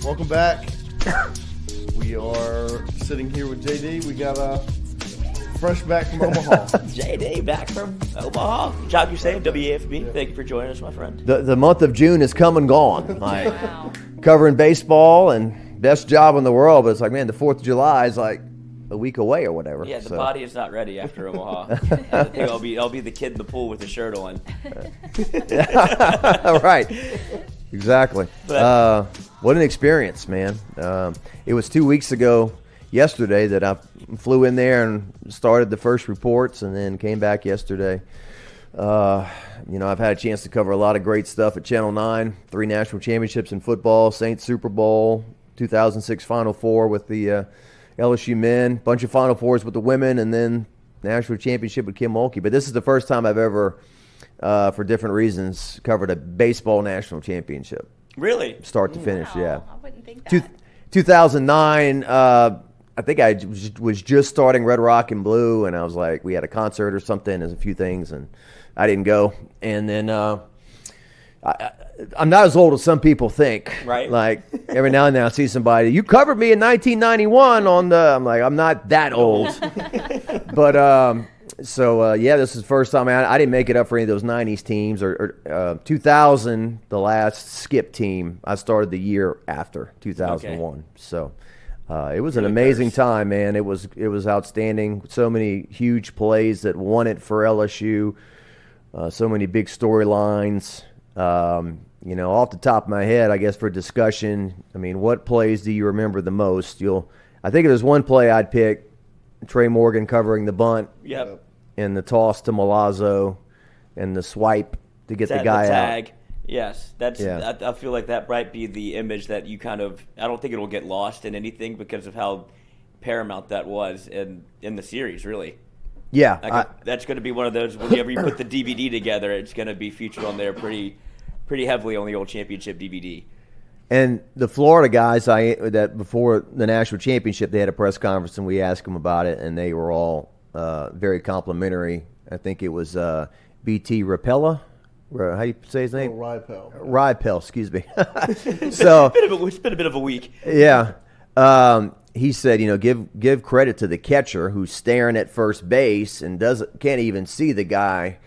Welcome back. We are sitting here with JD. We got fresh back from Omaha. JD back from Omaha. Job you saying, WAFB. Yeah. Thank you for joining us, my friend. The month of June is come and gone. Like covering baseball and best job in the world, but it's like, man, the 4th of July is like a week away or whatever. Yeah, the body is not ready after Omaha. I think I'll be the kid in the pool with the shirt on. Right. Exactly. What an experience, man. It was 2 weeks ago yesterday that I flew in there and started the first reports and then came back yesterday. I've had a chance to cover a lot of great stuff at Channel 9, 3 national championships in football, Saints Super Bowl, 2006 Final Four with the LSU men, bunch of Final Fours with the women, and then national championship with Kim Mulkey. But this is the first time I've ever, for different reasons, covered a baseball national championship. Really? Start to finish, Wow, yeah. I wouldn't think that. 2009, I think I was just starting Red Rock and Blue, and I was like, we had a concert or something, there's a few things, and I didn't go. And then I'm not as old as some people think. Right. Like, every now and then I see somebody, you covered me in 1991 I'm like, I'm not that old. But, this is the first time I didn't make it up for any of those 90s teams or 2000, the last skip team. I started the year after 2001. Okay. So it was an amazing time, man. It was outstanding. So many huge plays that won it for LSU. So many big storylines. Off the top of my head, I guess for discussion, I mean, what plays do you remember the most? I think if there's one play I'd pick, Trey Morgan covering the bunt. Yep. And the toss to Milazzo and the swipe to get the guy the tag. out. Yes, I feel like that might be the image that you I don't think it'll get lost in anything because of how paramount that was in the series, really. Yeah. That's going to be one of those, whenever you put the DVD together, it's going to be featured on there pretty heavily on the old championship DVD. And the Florida guys, that before the national championship, they had a press conference and we asked them about it, and they were all very complimentary. I think it was BT Rapella. How do you say his name? Ripel, excuse me. So it's been a bit of a week. Yeah. He said, give credit to the catcher who's staring at first base and can't even see the guy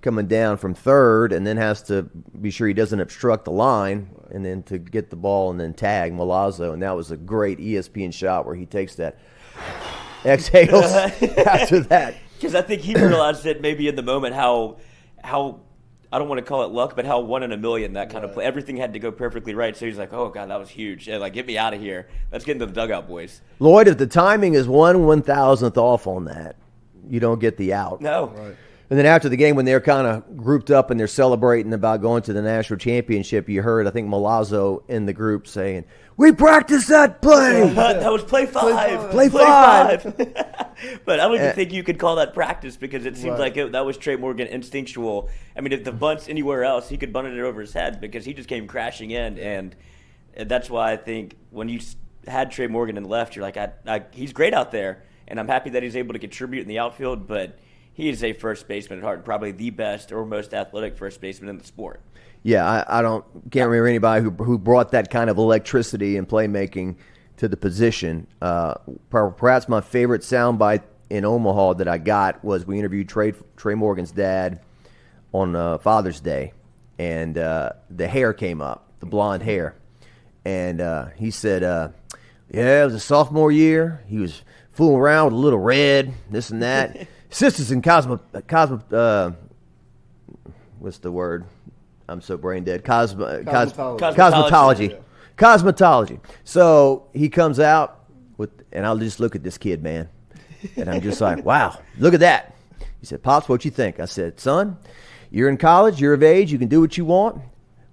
coming down from third, and then has to be sure he doesn't obstruct the line, and then to get the ball and then tag Milazzo. And that was a great ESPN shot where he takes that exhales after that. Because I think he realized that maybe in the moment how I don't want to call it luck, but how 1 in a million that kind of play. Everything had to go perfectly right. So he's like, oh, God, that was huge. And like, get me out of here. Let's get into the dugout, boys. Lloyd, if the timing is 1/1000th off on that, you don't get the out. No. Right. And then after the game, when they're kind of grouped up and they're celebrating about going to the national championship, you heard, I think, Milazzo in the group saying, we practiced that play. That was play 5. Play 5. But I don't even think you could call that practice because it seems like that was Trey Morgan instinctual. I mean, if the bunt's anywhere else, he could bunt it over his head because he just came crashing in. And that's why I think when you had Trey Morgan in the left, you're like, he's great out there. And I'm happy that he's able to contribute in the outfield, but he is a first baseman at heart, and probably the best or most athletic first baseman in the sport. Yeah, I can't remember anybody who brought that kind of electricity and playmaking to the position. Perhaps my favorite soundbite in Omaha that I got was we interviewed Trey Morgan's dad on Father's Day, and the hair came up, the blonde hair, and he said, it was a sophomore year. He was fooling around with a little red, this and that. Sisters in what's the word? I'm so brain dead. Cosmetology. Yeah. Cosmetology. So he comes out and I'll just look at this kid, man. And I'm just like, wow, look at that. He said, Pops, what you think? I said, son, you're in college, you're of age, you can do what you want.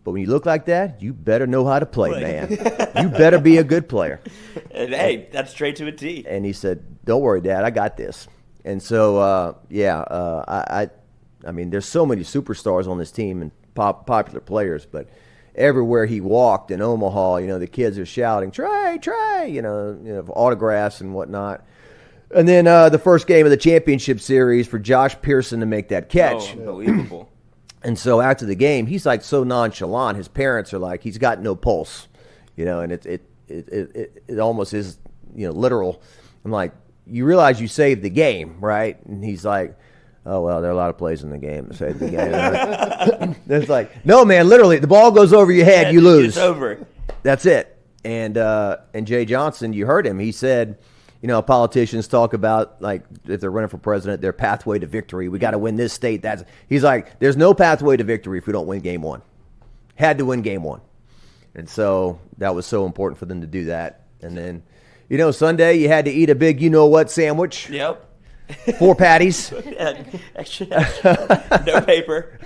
But when you look like that, you better know how to play, man. You better be a good player. And hey, that's straight to a T. And he said, don't worry, Dad, I got this. And so, I mean, there's so many superstars on this team and popular players, but everywhere he walked in Omaha, the kids are shouting, Trey, autographs and whatnot. And then the first game of the championship series for Josh Pearson to make that catch. Oh, unbelievable. And so after the game, he's like so nonchalant. His parents are like, he's got no pulse, and it almost is, literal. I'm like, you realize you saved the game, right? And he's like, oh, well, there are a lot of plays in the game that saved the game. It's like, no, man, literally, the ball goes over your head, you lose. It's over. That's it. And Jay Johnson, you heard him. He said, politicians talk about, like, if they're running for president, their pathway to victory. We got to win this state. He's like, there's no pathway to victory if we don't win game one. Had to win game one. And so that was so important for them to do that. And then, Sunday you had to eat a big you-know-what sandwich. Yep. 4 patties. Extra. No paper.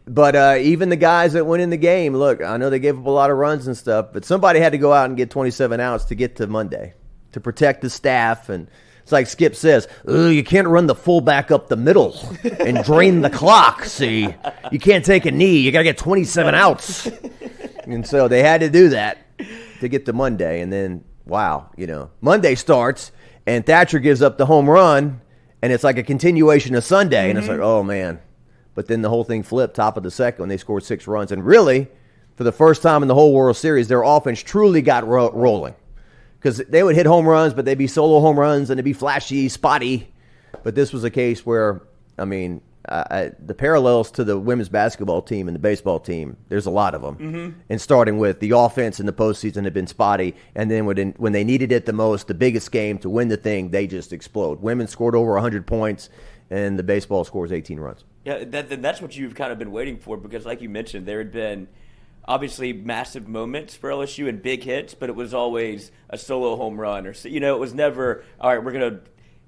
But even the guys that went in the game, look, I know they gave up a lot of runs and stuff, but somebody had to go out and get 27 outs to get to Monday to protect the staff. And it's like Skip says, you can't run the fullback up the middle and drain the clock. See, you can't take a knee. You got to get 27 outs. And so they had to do that to get to Monday. And then, wow, Monday starts and Thatcher gives up the home run, and it's like a continuation of Sunday. And it's like, oh, man. But then the whole thing flipped top of the second when they scored 6 runs. And really, for the first time in the whole World Series, their offense truly got rolling. Because they would hit home runs, but they'd be solo home runs, and they'd be flashy, spotty. But this was a case where, the parallels to the women's basketball team and the baseball team, there's a lot of them. Mm-hmm. And starting with the offense in the postseason had been spotty, and then when they needed it the most, the biggest game to win the thing, they just explode. Women scored over 100 points, and the baseball scores 18 runs. Yeah, that's what you've kind of been waiting for because, like you mentioned, there had been obviously massive moments for LSU and big hits, but it was always a solo home run or it was never, all right, we're going to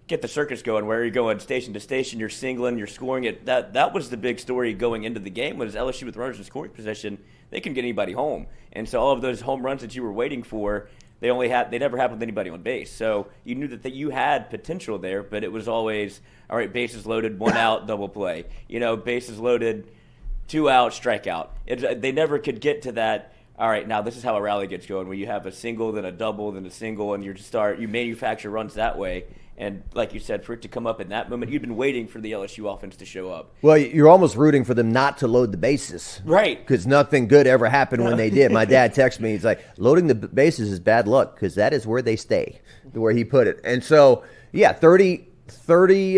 get the circus going. Where are you going station to station? You're singling, you're scoring it. That was the big story going into the game was LSU with runners in scoring position. They couldn't get anybody home. And so all of those home runs that you were waiting for, they never happened with anybody on base. So you knew that you had potential there, but it was always, all right, bases loaded, 1 out, double play. Bases loaded, 2 out, strikeout. They never could get to that, all right, now this is how a rally gets going, where you have a single, then a double, then a single, and you manufacture runs that way. And like you said, for it to come up in that moment, you'd been waiting for the LSU offense to show up. Well, you're almost rooting for them not to load the bases. Right. Because nothing good ever happened when they did. My dad texted me. He's like, loading the bases is bad luck because that is where they stay, the way he put it. And so, 30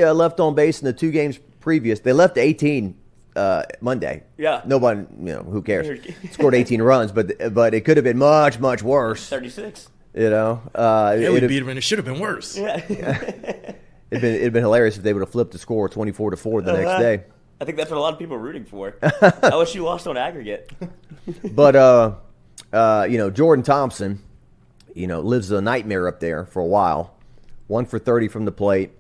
left on base in the 2 games previous. They left 18 Monday. Yeah. Nobody, who cares? Scored 18 runs, but it could have been much, much worse. 36. We beat them, and it should have been worse. Yeah. It'd been hilarious if they would have flipped the score 24-4 the next day. I think that's what a lot of people are rooting for. LSU lost on aggregate. But Jordan Thompson, lives a nightmare up there for a while. 1 for 30 from the plate,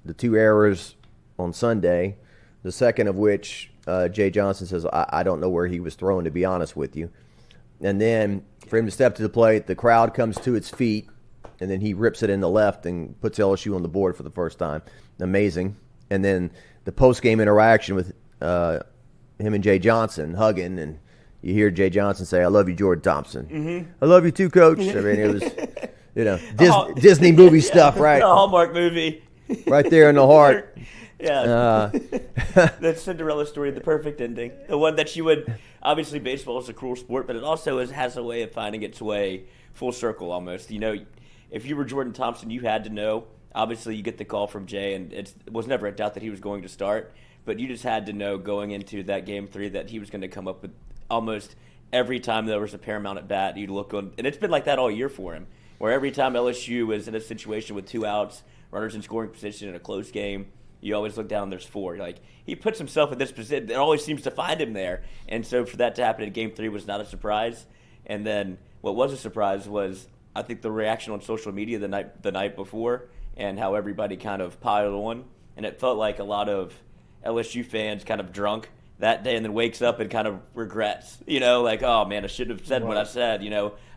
the 2 errors on Sunday. The second of which Jay Johnson says, I don't know where he was throwing, to be honest with you. And then for him to step to the plate, the crowd comes to its feet, and then he rips it in the left and puts LSU on the board for the first time. Amazing. And then the post-game interaction with him and Jay Johnson hugging, and you hear Jay Johnson say, I love you, Jordan Thompson. Mm-hmm. I love you too, Coach. It was, Disney movie stuff, right? A Hallmark movie. Right there in the heart. Yeah. The Cinderella story, the perfect ending. The one that you would, obviously baseball is a cruel sport, but it also has a way of finding its way full circle almost. If you were Jordan Thompson, you had to know. Obviously, you get the call from Jay, and it was never a doubt that he was going to start, but you just had to know going into that Game 3 that he was going to come up with almost every time there was a paramount at bat, you'd look on, and it's been like that all year for him, where every time LSU was in a situation with 2 outs, runners in scoring position in a close game, you always look down, there's 4. Like, he puts himself in this position. It always seems to find him there. And so for that to happen in Game 3 was not a surprise. And then what was a surprise was, I think, the reaction on social media the night before and how everybody kind of piled on. And it felt like a lot of LSU fans kind of drunk that day and then wakes up and kind of regrets, like, oh, man, I shouldn't have said what I said,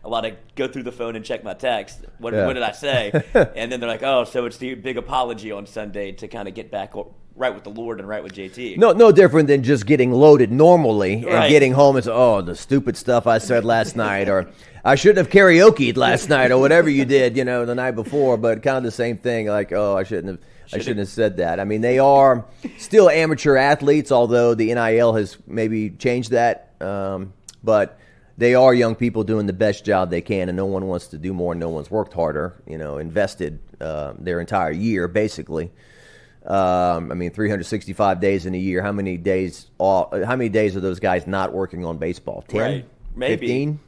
a lot of go through the phone and check my text. What did I say? And then they're like, oh, so it's the big apology on Sunday to kind of get back right with the Lord and right with JT. No different than just getting loaded normally and Right. getting home and say, oh, the stupid stuff I said last night, or I shouldn't have karaoke'd last night, or whatever you did, the night before, but kind of the same thing, like, oh, I shouldn't have said that. I mean, they are still amateur athletes, although the NIL has maybe changed that. But they are young people doing the best job they can, and no one wants to do more. No one's worked harder, invested their entire year, basically. 365 days in a year. How many days are those guys not working on baseball? 10? Right. Maybe. 15?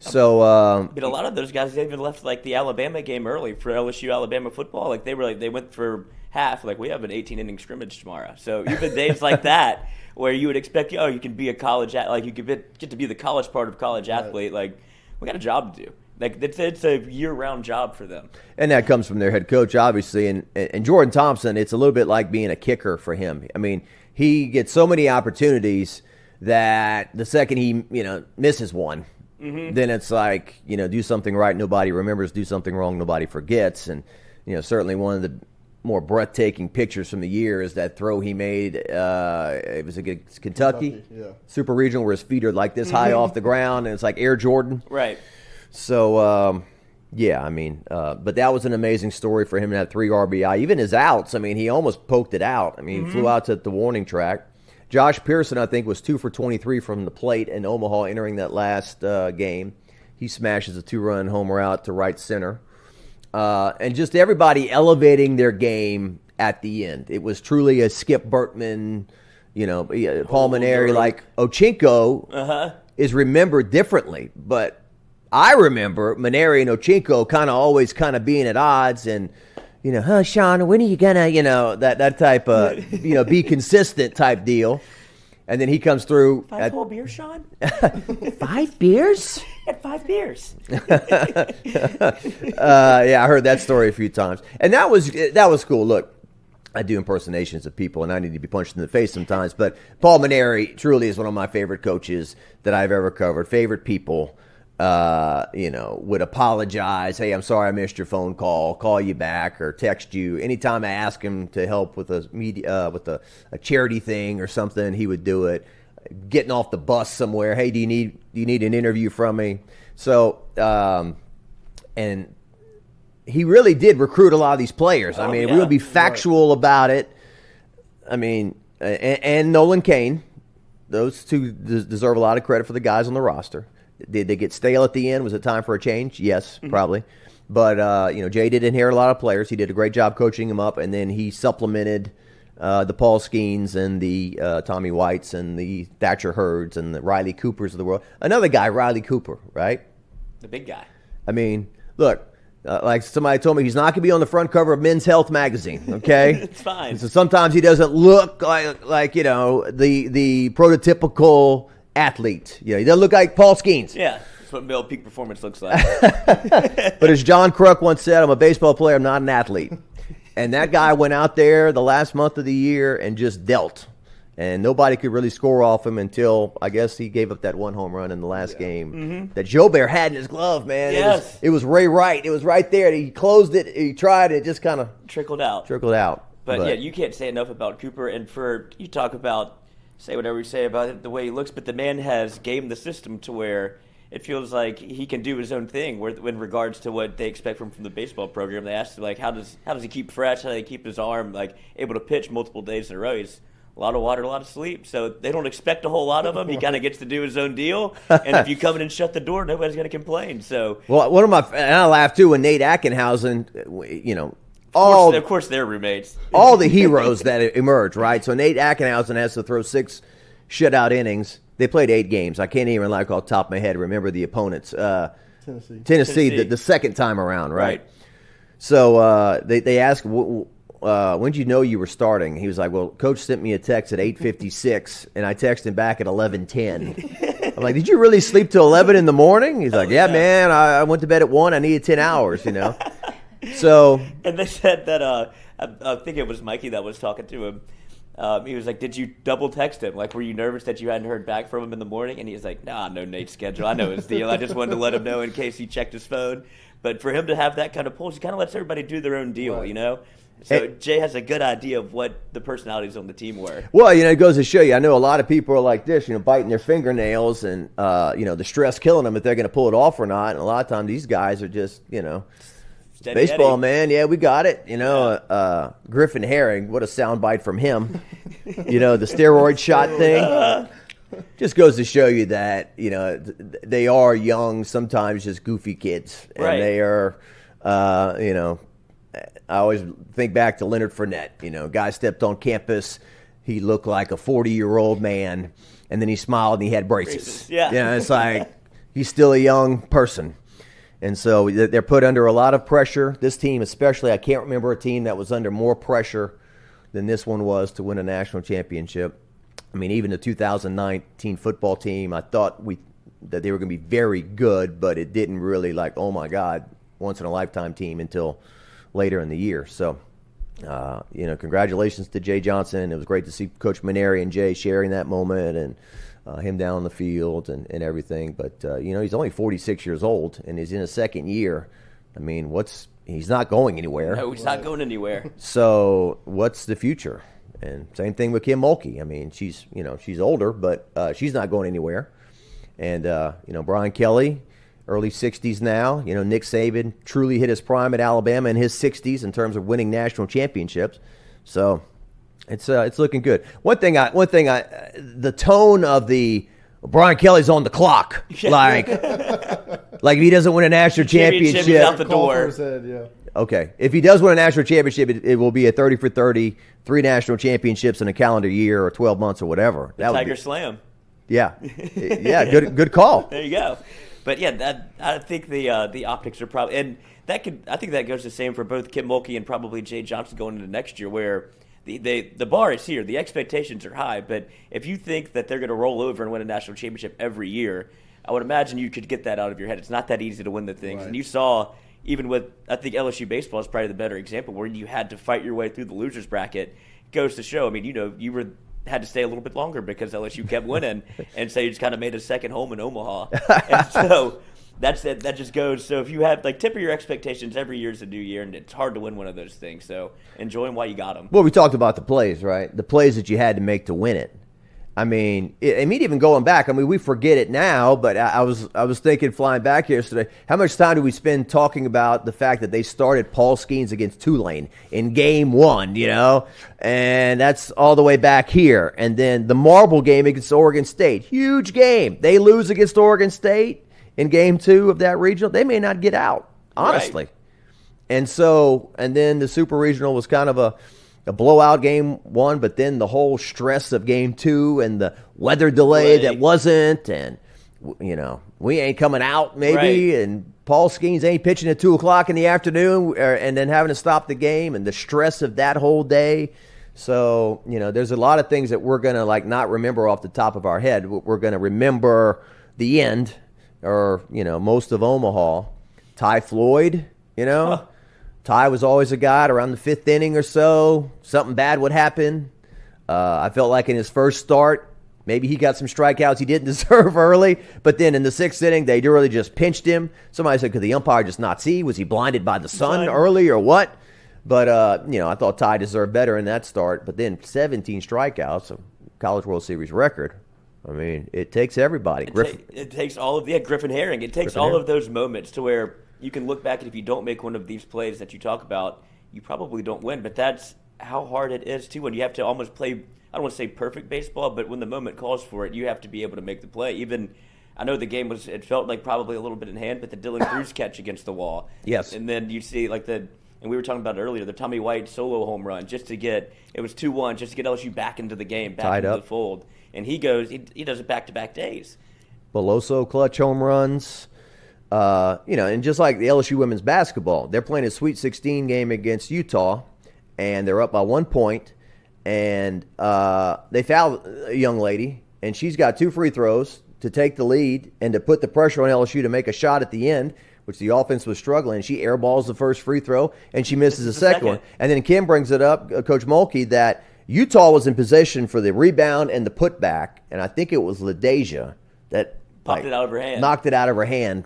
So, but a lot of those guys, they even left like the Alabama game early for LSU Alabama football. Like they went for half. Like we have an 18-inning scrimmage tomorrow. So even days like that, where you would expect, you can be a college, like you could get to be the college part of college athlete. Like we got a job to do. Like it's a year-round job for them. And that comes from their head coach, obviously. And Jordan Thompson, it's a little bit like being a kicker for him. I mean, he gets so many opportunities that the second he misses one. Mm-hmm. Then it's like, do something right, nobody remembers. Do something wrong, nobody forgets. And, certainly one of the more breathtaking pictures from the year is that throw he made. It was against Kentucky. Yeah. Super regional, where his feet are like this high off the ground, and it's like Air Jordan. Right. So, but that was an amazing story for him to have 3 RBI. Even his outs, he almost poked it out. He flew out to the warning track. Josh Pearson, I think, was 2 for 23 from the plate in Omaha entering that last game. He smashes a 2-run homer out to right center. And just everybody elevating their game at the end. It was truly a Skip Bertman, Pulmonary, like Ochinko is remembered differently. But I remember Maneri and Ochinko kind of always being at odds and, Sean, when are you gonna, that type of, be consistent type deal. And then he comes through. 5 whole beers, Sean? 5 beers? At 5 beers. Yeah, I heard that story a few times. And that was cool. Look, I do impersonations of people, and I need to be punched in the face sometimes. But Paul Maneri truly is one of my favorite coaches that I've ever covered. Favorite people. Would apologize. Hey, I'm sorry I missed your phone call you back or text you. Anytime I ask him to help with a charity thing or something, he would do it. Getting off the bus somewhere. Hey, do you need an interview from me? So, and he really did recruit a lot of these players. We would be factual about it. And Nolan Cain, those two deserve a lot of credit for the guys on the roster. Did they get stale at the end? Was it time for a change? Yes, probably. But, Jay did inherit a lot of players. He did a great job coaching them up, and then he supplemented the Paul Skeens and the Tommy Whites and the Thatcher Hurds and the Riley Coopers of the world. Another guy, Riley Cooper, right? The big guy. Look, like somebody told me, he's not going to be on the front cover of Men's Health magazine, okay? It's fine. So sometimes he doesn't look like the prototypical athlete. He doesn't look like Paul Skeens. Yeah, that's what male peak performance looks like. But as John Kruk once said, I'm a baseball player, I'm not an athlete. And that guy went out there the last month of the year and just dealt. And nobody could really score off him until, I guess, he gave up that 1 home run in the last game that Joe Bear had in his glove, man. Yes. It was Ray Wright. It was right there. He closed it. He tried it. It just kind of trickled out. But yeah, you can't say enough about Cooper. And you talk about, say whatever you say about it, the way he looks, but the man has gamed the system to where it feels like he can do his own thing in regards to what they expect from the baseball program. They asked, how does he keep fresh? How do they keep his arm able to pitch multiple days in a row? He's a lot of water, a lot of sleep. So they don't expect a whole lot of him. He kind of gets to do his own deal. And if you come in and shut the door, nobody's going to complain. So, well, and I laughed too when Nate Ackenhausen, of course, they're roommates. All the heroes that emerge, right? So Nate Ackenhausen has to throw 6 shutout innings. They played 8 games. I can't even, off the top of my head, remember the opponents. Tennessee. The second time around, right? So they asked, when did you know you were starting? He was like, well, Coach sent me a text at 8:56, and I texted him back at 11:10. I'm like, did you really sleep till 11 in the morning? He's like, yeah, man, I went to bed at 1. I needed 10 hours, So, and they said that I think it was Mikey that was talking to him. He was like, did you double text him? Were you nervous that you hadn't heard back from him in the morning? And he was like, nah, I know Nate's schedule. I know his deal. I just wanted to let him know in case he checked his phone. But for him to have that kind of pulse, he kind of lets everybody do their own deal, So Jay has a good idea of what the personalities on the team were. Well, it goes to show you. I know a lot of people are like this, biting their fingernails and, the stress killing them if they're going to pull it off or not. And a lot of times these guys are just, Steady baseball, Eddie. man. Yeah, we got it. Griffin Herring, what a soundbite from him. The steroid shot thing. just goes to show you that, they are young, sometimes just goofy kids. And they are, I always think back to Leonard Fournette. Guy stepped on campus. He looked like a 40-year-old man, and then he smiled and he had braces. Yeah. It's like he's still a young person. And so they're put under a lot of pressure. This team especially, I can't remember a team that was under more pressure than this one was to win a national championship. I mean, even the 2019 football team, I thought that they were going to be very good, but it didn't really oh my God, once-in-a-lifetime team until later in the year. So, congratulations to Jay Johnson. It was great to see Coach Maneri and Jay sharing that moment and him down on the field and everything. But, he's only 46 years old, and he's in his second year. I mean, he's not going anywhere. No, he's not going anywhere. So what's the future? And same thing with Kim Mulkey. I mean, she's older, but she's not going anywhere. And, Brian Kelly, early 60s now. Nick Saban truly hit his prime at Alabama in his 60s in terms of winning national championships. So it's looking good. One thing, the tone of the Brian Kelly's on the clock, like if he doesn't win a national championship, out the door. Okay, if he does win a national championship, it will be a 30 for 30, 3 national championships in a calendar year or 12 months or whatever. The Tiger Slam. Yeah, good call. There you go. But yeah, I think the optics are probably, and I think that goes the same for both Kim Mulkey and probably Jay Johnson going into next year, where the bar is here, the expectations are high. But if you think that they're going to roll over and win a national championship every year, I would imagine you could get that out of your head. It's not that easy to win the things, right. And you saw even with, I think LSU baseball is probably the better example, where you had to fight your way through the losers bracket. It goes to show. I mean, you had to stay a little bit longer because LSU kept winning, and so you just kind of made a second home in Omaha. And so that's it. That just goes. So if you have temper your expectations, every year is a new year, and it's hard to win one of those things. So enjoy them while you got them. Well, we talked about the plays, right? The plays that you had to make to win it. I mean, even going back, we forget it now, but I was thinking flying back here yesterday, how much time did we spend talking about the fact that they started Paul Skeens against Tulane in game 1, and that's all the way back here. And then the marble game against Oregon State, huge game. They lose against Oregon State in game 2 of that regional. They may not get out, honestly. Right. And then the super regional was kind of a blowout game 1, but then the whole stress of game 2 and the weather delay that wasn't, and we ain't coming out maybe, right. And Paul Skeens ain't pitching at 2:00 in the afternoon, and then having to stop the game and the stress of that whole day. So there's a lot of things that we're gonna not remember off the top of our head. We're gonna remember the end, or most of Omaha. Ty Floyd, Huh. Ty was always a guy around the 5th inning or so, something bad would happen. I felt like in his first start, maybe he got some strikeouts he didn't deserve early, but then in the 6th inning, they really just pinched him. Somebody said, could the umpire just not see? Was he blinded by the sun early or what? But, I thought Ty deserved better in that start. But then 17 strikeouts, a College World Series record. I mean, it takes everybody. It takes all of Griffin Herring. It takes all of those moments to where you can look back, and if you don't make one of these plays that you talk about, you probably don't win. But that's how hard it is, too, when you have to almost play, I don't want to say perfect baseball, but when the moment calls for it, you have to be able to make the play. Even, I know the game it felt like probably a little bit in hand, but the Dylan Cruz catch against the wall. Yes. And then you see and we were talking about it earlier, the Tommy White solo home run, it was 2-1, just to get LSU back into the game, back into the fold. And he does it back-to-back days. Beloso clutch home runs. And just like the LSU women's basketball, they're playing a Sweet 16 game against Utah, and they're up by 1 point, and they fouled a young lady, and she's got 2 free throws to take the lead and to put the pressure on LSU to make a shot at the end, which the offense was struggling. And she airballs the first free throw, and she misses the second one. And then Kim brings it up, Coach Mulkey, that Utah was in possession for the rebound and the putback, and I think it was LaDeja that knocked it out of her hand.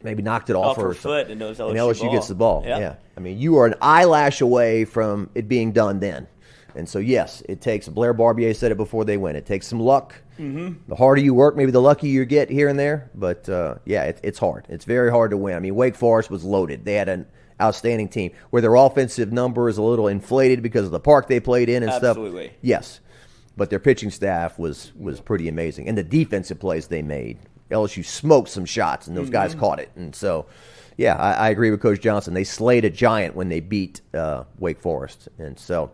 Maybe knocked it off her foot, and LSU gets the ball. Yeah. I mean, you are an eyelash away from it being done then. And so, yes, it takes, Blair Barbier said it before they win, it takes some luck. Mm-hmm. The harder you work, maybe the luckier you get here and there. But, it's hard. It's very hard to win. I mean, Wake Forest was loaded. They had an outstanding team. Where their offensive number is a little inflated because of the park they played in and stuff. Absolutely. Yes. but their pitching staff was pretty amazing, and the defensive plays they made. LSU smoked some shots, and those guys caught it, and so. Yeah, I agree with Coach Johnson. They slayed a giant when they beat Wake Forest, and so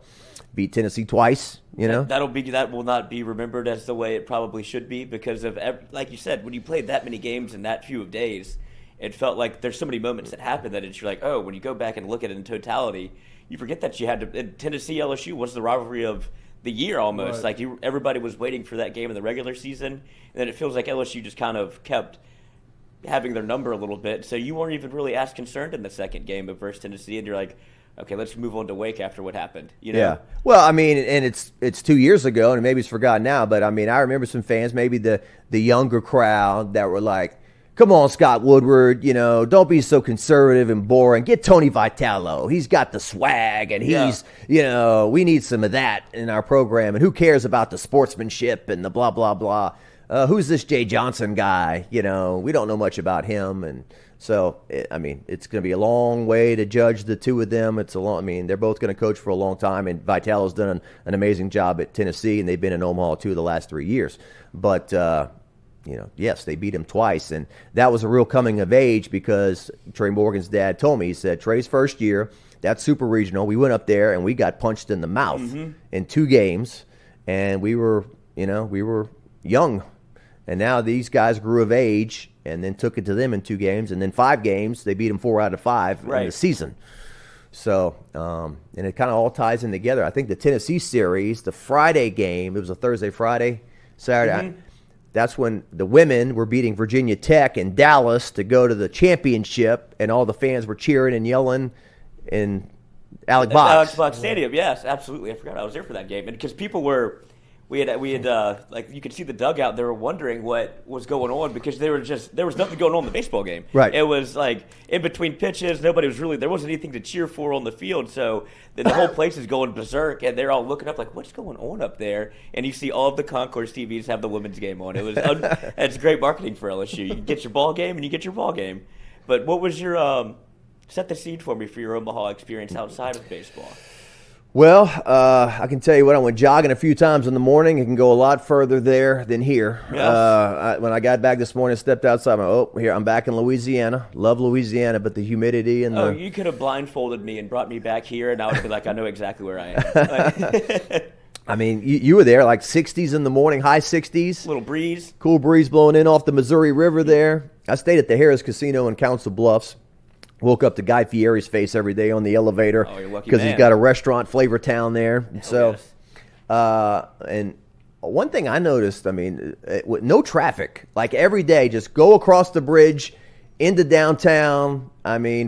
beat Tennessee twice. That will not be remembered as the way it probably should be because of, like you said, when you played that many games in that few of days, it felt like there's so many moments that happened that you're like, oh, when you go back and look at it in totality, you forget that you had to. Tennessee LSU was the rivalry of the year almost. Right. Like everybody was waiting for that game in the regular season, and then it feels like LSU just kind of kept having their number a little bit, so you weren't even really as concerned in the second game versus Tennessee, and you're like, okay, let's move on to Wake after what happened. Yeah. Well, I mean, and it's 2 years ago, and maybe it's forgotten now, but I mean, I remember some fans, maybe the younger crowd, that were like, "Come on, Scott Woodward, don't be so conservative and boring. Get Tony Vitello. He's got the swag, and he's, we need some of that in our program. And who cares about the sportsmanship and the blah blah blah." Who's this Jay Johnson guy? We don't know much about him. And so, it's going to be a long way to judge the two of them. They're both going to coach for a long time, and Vitello's done an amazing job at Tennessee, and they've been in Omaha 2 of the last 3 years. But, yes, they beat him twice, and that was a real coming of age because Trey Morgan's dad told me, he said, Trey's first year, that's super regional. We went up there, and we got punched in the mouth in 2 games, and we were young. And now these guys grew of age and then took it to them in 2 games. And then 5 games, they beat them 4 out of 5 in the season. So, and it kind of all ties in together. I think the Tennessee series, the Friday game, it was a Thursday, Friday, Saturday. That's when the women were beating Virginia Tech in Dallas to go to the championship. And all the fans were cheering and yelling in Alex Box Stadium. Yes, absolutely. I forgot I was there for that game. And because people were... We had like you could see the dugout. They were wondering what was going on because there was nothing going on in the baseball game. Right. It was like in between pitches. There wasn't anything to cheer for on the field. So the whole place is going berserk, and they're all looking up like, what's going on up there? And you see all of the concourse TVs have the women's game on. It's great marketing for LSU. You get your ball game and you get your ball game. But what was your set the scene for me for your Omaha experience outside of baseball? Well, I can tell you what, I went jogging a few times in the morning. It can go a lot further there than here. Yes. When I got back this morning, stepped outside, I'm back in Louisiana. Love Louisiana, but the humidity and you could have blindfolded me and brought me back here, and I would be like, I know exactly where I am. You were there, like 60s in the morning, high 60s. Little breeze. Cool breeze blowing in off the Missouri River there. I stayed at the Harris Casino in Council Bluffs. Woke up to Guy Fieri's face every day on the elevator because he's got a restaurant, Flavor Town there. And one thing I noticed, with no traffic, like every day, just go across the bridge into downtown.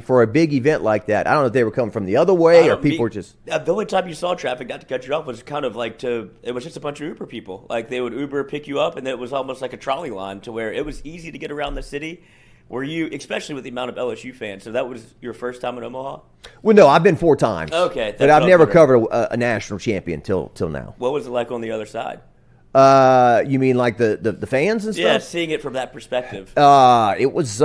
For a big event like that, I don't know if they were coming from the other way or people were just. The only time you saw traffic, not to cut you off, was kind of like it was just a bunch of Uber people. Like they would Uber pick you up, and it was almost like a trolley line to where it was easy to get around the city. Were you, especially with the amount of LSU fans, so that was your first time in Omaha? Well, no, I've been 4 times. Okay. But I've never covered a national champion till now. What was it like on the other side? You mean like the fans and stuff? Yeah, seeing it from that perspective. It was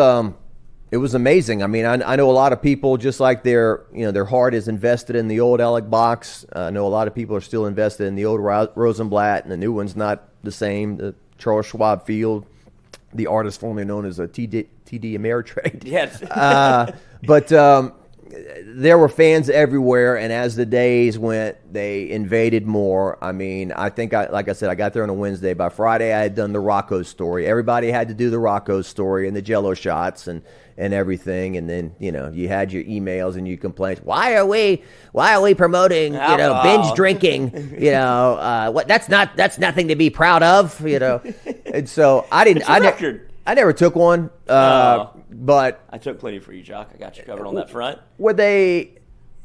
amazing. I know a lot of people, just like their heart is invested in the old Alec Box. I know a lot of people are still invested in the old Rosenblatt, and the new one's not the same, the Charles Schwab Field. The artist formerly known as a TD Ameritrade. Yes. But there were fans everywhere, and as the days went, they invaded more. I think, like I said, I got there on a Wednesday. By Friday, I had done the Rocco story. Everybody had to do the Rocco story and the Jello shots and everything. And then, you had your emails and you complained, why are we promoting, binge drinking? That's nothing to be proud of, And so I never took one, but I took plenty for you, Jock. I got you covered on that front. Were they?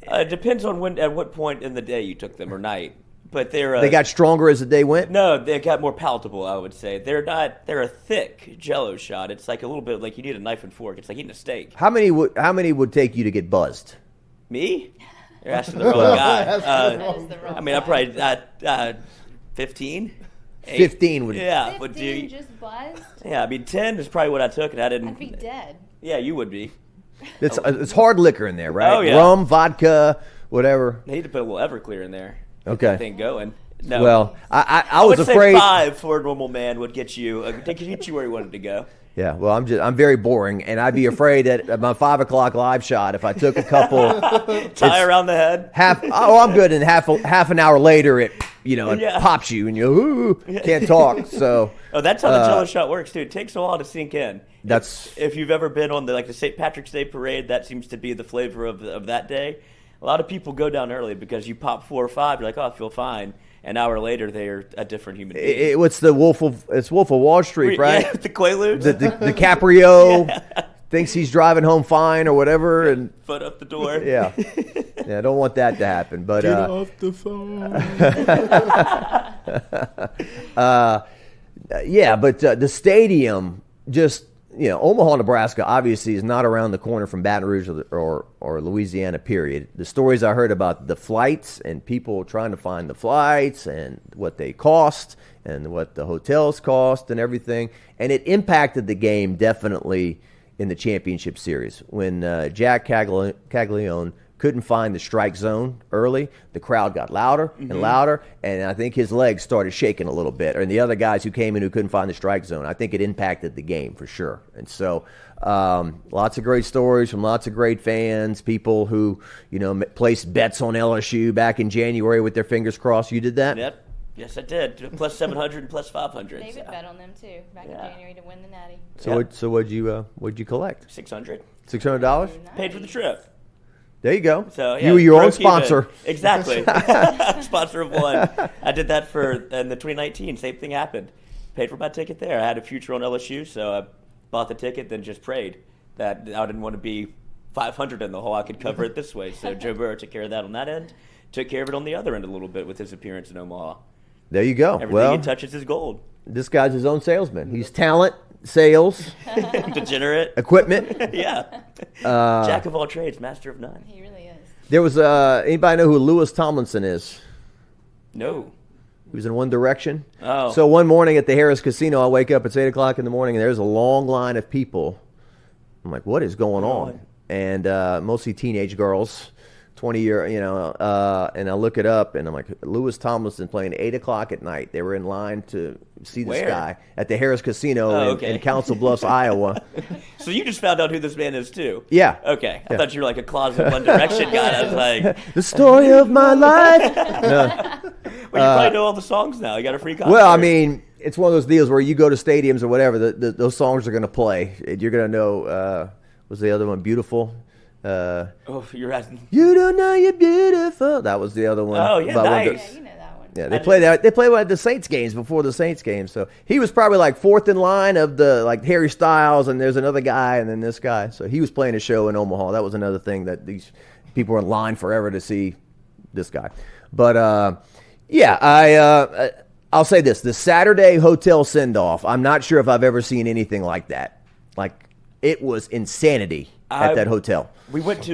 It depends on at what point in the day you took them or night. But they got stronger as the day went. No, they got more palatable. I would say they're a thick Jello shot. It's like a little bit like you need a knife and fork. It's like eating a steak. How many would take you to get buzzed? Me? You're asking the wrong guy. I probably 15. 15 would. Yeah, 15 just buzzed? Yeah, 10 is probably what I took, and I didn't. I'd be dead. Yeah, you would be. It's hard liquor in there, right? Oh, yeah. Rum, vodka, whatever. They need to put a little Everclear in there. Okay. That thing going. No. Well, I would was say afraid 5 for a normal man would get you where you wanted to go. Yeah, well, I'm very boring, and I'd be afraid that at my 5 o'clock live shot, if I took a couple tie around the head, I'm good, and half an hour later, it pops you, and you can't talk. So that's how the Jello shot works too. It takes a while to sink in. That's if you've ever been on the St. Patrick's Day parade, that seems to be the flavor of that day. A lot of people go down early because you pop 4 or 5, you're like, oh, I feel fine. An hour later, they're a different human being. It's Wolf of Wall Street, right? Yeah, the Quaaludes. The DiCaprio thinks he's driving home fine or whatever, and foot up the door. Yeah, I don't want that to happen. But get off the phone. The stadium just. Omaha, Nebraska, obviously is not around the corner from Baton Rouge or Louisiana, period. The stories I heard about the flights and people trying to find the flights and what they cost and what the hotels cost and everything, and it impacted the game definitely in the championship series. When Jack Caglione couldn't find the strike zone early, the crowd got louder and louder, and I think his legs started shaking a little bit. And the other guys who came in who couldn't find the strike zone, I think it impacted the game for sure. And so lots of great stories from lots of great fans, people who, placed bets on LSU back in January with their fingers crossed. You did that? Yep. Yes, I did. Plus 700 and plus 500. David bet on them too back in January to win the Natty. So what'd you collect? $600. $600? Nice. Paid for the trip. There you go. So you were your own sponsor. Exactly. Sponsor of one. I did that in the 2019. Same thing happened. Paid for my ticket there. I had a future on LSU, so I bought the ticket, then just prayed that I didn't want to be 500 in the hole. I could cover it this way. So Joe Burrow took care of that on that end. Took care of it on the other end a little bit with his appearance in Omaha. There you go. Everything he touches is gold. This guy's his own salesman. He's talent, sales, degenerate, equipment. Yeah. Jack of all trades, master of none. He really is. There was anybody know who Lewis Tomlinson is? No. He was in One Direction. Oh. So one morning at the Harris Casino, I wake up, it's 8 o'clock in the morning, and there's a long line of people. I'm like, what is going on? And mostly teenage girls. 20-year, and I look it up, and I'm like, Lewis Tomlinson playing 8 o'clock at night. They were in line to see this guy at the Harris Casino in Council Bluffs, Iowa. So you just found out who this man is, too? Yeah. Okay. I thought you were like a closet One Direction guy. I was like... The story of my life. No. Well, you probably know all the songs now. You got a free concert. Well, I mean, it's one of those deals where you go to stadiums or whatever, those songs are going to play. You're going to know, what's the other one? Beautiful. You're asking. You don't know you're beautiful. That was the other one. Oh yeah, nice. Yeah, you know that one. Yeah, they play that. They play at the Saints games before the Saints games. So he was probably like fourth in line of the Harry Styles, and there's another guy, and then this guy. So he was playing a show in Omaha. That was another thing that these people were in line forever to see this guy. But I'll say this: the Saturday hotel send off. I'm not sure if I've ever seen anything like that. Like it was insanity at that hotel. We went to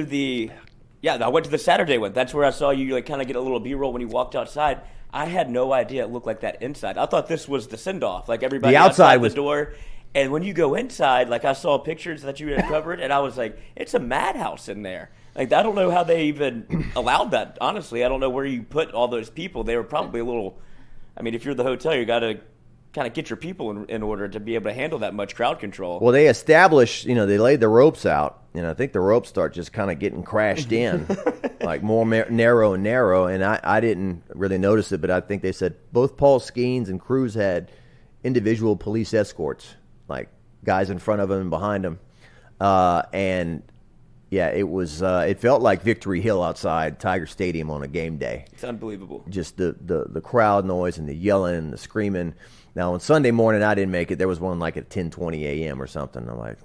I went to the Saturday one. That's where I saw you kind of get a little B-roll when you walked outside. I had no idea it looked like that inside. I thought this was the send-off. Like everybody outside was the door. And when you go inside, I saw pictures that you had covered, and I was like, it's a madhouse in there. I don't know how they even allowed that, honestly. I don't know where you put all those people. They were probably a little, if you're the hotel, you got to kind of get your people in order to be able to handle that much crowd control. Well, they established, they laid the ropes out, and I think the ropes start just kind of getting crashed in, more narrow and narrow, and I didn't really notice it, but I think they said both Paul Skeens and Cruz had individual police escorts, guys in front of them and behind them, and yeah, it was. It felt like Victory Hill outside Tiger Stadium on a game day. It's unbelievable. Just the crowd noise and the yelling and the screaming. Now, on Sunday morning, I didn't make it. There was one at 10:20 a.m. or something. I'm like,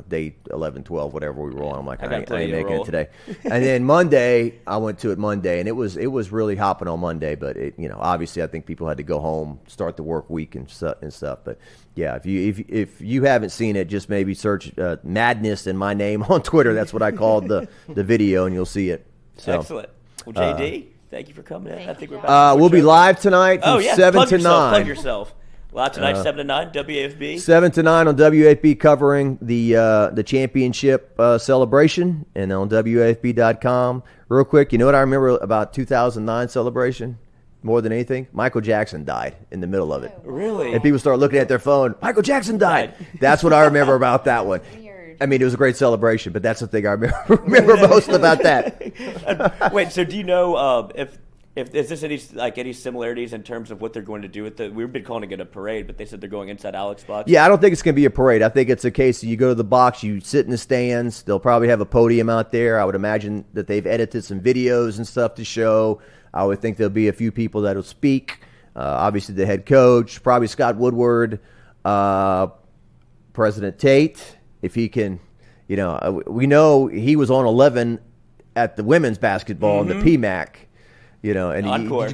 day 11, 12, whatever we were on. I'm like, I ain't making it today. And then Monday, I went to it Monday, and it was really hopping on Monday. But obviously, I think people had to go home, start the work week and stuff. But yeah, if you haven't seen it, just maybe search Madness and my name on Twitter. That's what I called the video, and you'll see it. So, excellent. Well, JD, thank you for coming in. I think we're we'll be live tonight from 7 to 9. Plug yourself. Live tonight, 7 to 9, WAFB. 7 to 9 on WAFB, covering the championship celebration, and on WAFB.com. Real quick, you know what I remember about 2009 celebration? more than anything? Michael Jackson died in the middle of it. Really? And people start looking at their phone. Michael Jackson died. That's what I remember about that one. Weird. I mean, it was a great celebration, but that's the thing I remember most about that. Wait, so do you know if is this any similarities in terms of what they're going to do with the? We've been calling it a parade, but they said they're going inside Alex box. Yeah, I don't think it's going to be a parade. I think it's a case of you go to the box, you sit in the stands. They'll probably have a podium out there. I would imagine that they've edited some videos and stuff to show. I would think there'll be a few people that'll speak. Obviously, the head coach, probably Scott Woodward, President Tate, if he can. You know, we know he was on 11 at the women's basketball in the PMAC. You know, and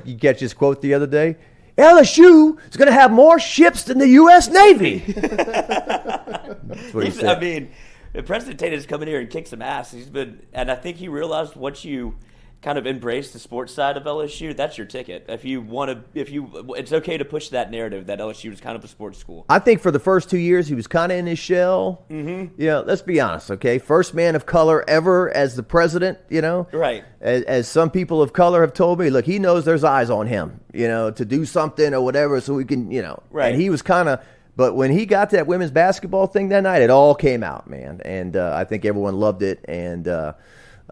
you catch his quote the other day. LSU is going to have more ships than the U.S. Navy. That's what he said. I mean, President Tate has come in here and kicked some ass. And I think he realized once you kind of embrace the sports side of LSU, that's your ticket. It's okay to push that narrative that LSU is kind of a sports school. I think for the first 2 years, he was kind of in his shell. Mm-hmm. You know, let's be honest, okay? First man of color ever as the president, you know? Right. As some people of color have told me, look, he knows there's eyes on him, you know, to do something or whatever so we can, you know. Right. And he was kind of, but when he got that women's basketball thing that night, it all came out, man. And I think everyone loved it. And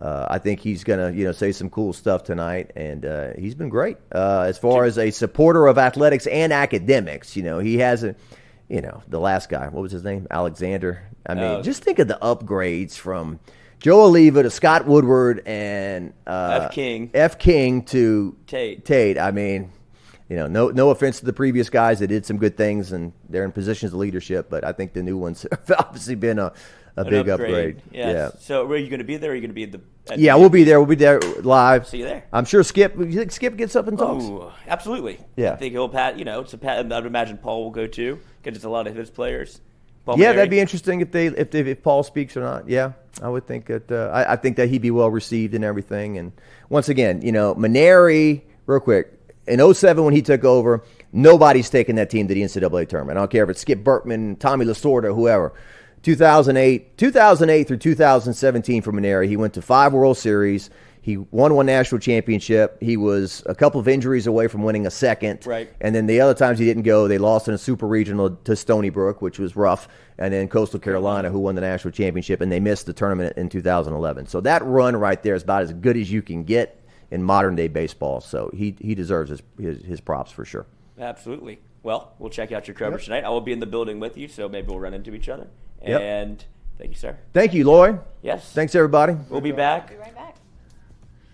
I think he's going to, you know, say some cool stuff tonight. And he's been great as far as a supporter of athletics and academics. You know, he hasn't, you know, the last guy, what was his name? Alexander. I mean, just think of the upgrades from Joe Oliva to Scott Woodward and F. King to Tate. I mean, you know, no offense to the previous guys that did some good things and they're in positions of leadership, but I think the new ones have obviously been a big upgrade. Yes. Yeah. So are you going to be there? Or are you going to be at the we'll be there. We'll be there live. See you there. I'm sure Skip. You think Skip gets up and talks? Oh, absolutely. Yeah. I think he'll you know, I'd imagine Paul will go too because it's a lot of his players. That'd be interesting if Paul speaks or not. Yeah, I would think that. I think that he'd be well received and everything. And once again, you know, Maneri, real quick, in 2007 when he took over, nobody's taken that team to the NCAA tournament. I don't care if it's Skip Bertman, Tommy Lasorda, whoever. 2008 through 2017 for Maneri, he went to 5 World Series. He won 1 national championship. He was a couple of injuries away from winning a second. Right. And then the other times he didn't go, they lost in a super regional to Stony Brook, which was rough. And then Coastal Carolina, who won the national championship, and they missed the tournament in 2011. So that run right there is about as good as you can get in modern-day baseball. So he deserves his props for sure. Absolutely. Well, we'll check out your coverage tonight. I will be in the building with you, so maybe we'll run into each other. Yep. And thank you, sir. Thank you, Lloyd. Yes. Thanks, everybody. We'll be back. Be right back.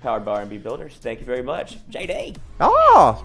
Powered by R&B Builders. Thank you very much. JD. Oh!